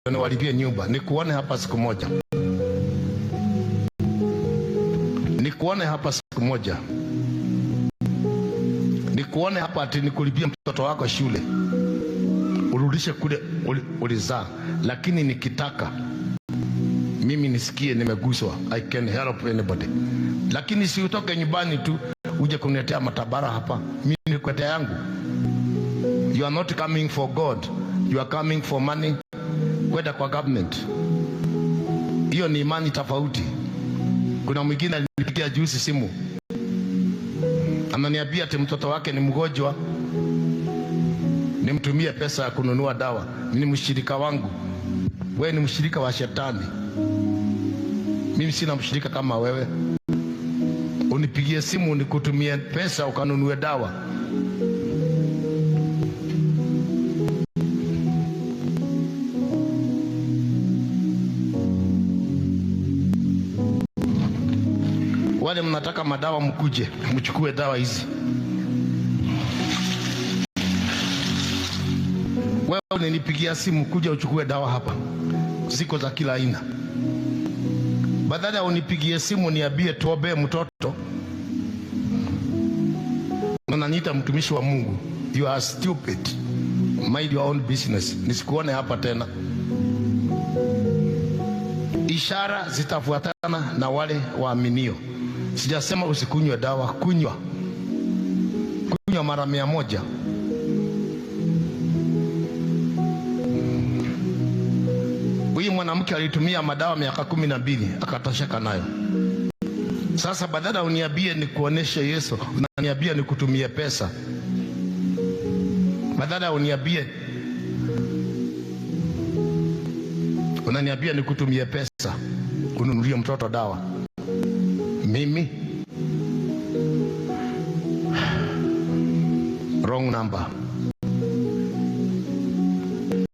niwalipie nyumba. Nikuone hapa siku moja, nikuone hapa siku moja, nikuone hapa ati nikulipie mtoto wako shule, urudishe kule ulizaa. Lakini nikitaka mimi nisikie nimeguswa, I can help anybody. Lakini si utoke nyumbani tu uje kuniletea matabara hapa. Mimi nikuletea yangu. You are not coming for God, you are coming for money. Kwenda kwa government, hiyo ni imani tofauti. Kuna mwingine alinipigia juzi simu, ananiambia ati mtoto wake ni mgonjwa, nimtumie pesa ya kununua dawa. Mimi ni mshirika wangu. Wewe ni mshirika wa shetani. Mimi sina mshirika kama wewe. Unipigie simu nikutumie pesa ukanunue dawa. Wale mnataka madawa mkuje, mchukue dawa hizi. Wewe unanipigia simu kuja uchukue dawa hapa. Ziko za kila aina. Badala ya unipigie simu niambie tuombee mtoto, unaniita mtumishi wa Mungu. You are stupid. Mind your own business. Nisikuone hapa tena. Ishara zitafuatana na wale waaminio. Sijasema usikunywe dawa, kunywa mara 100. Huyu mwanamke alitumia madawa miaka 12 akatosheka nayo. Sasa badala uniambie nikuoneshe Yesu, unaniambia nikutumie pesa. Badala uniambie, unaniambia nikutumie pesa ununulie mtoto dawa. Mimi wrong number.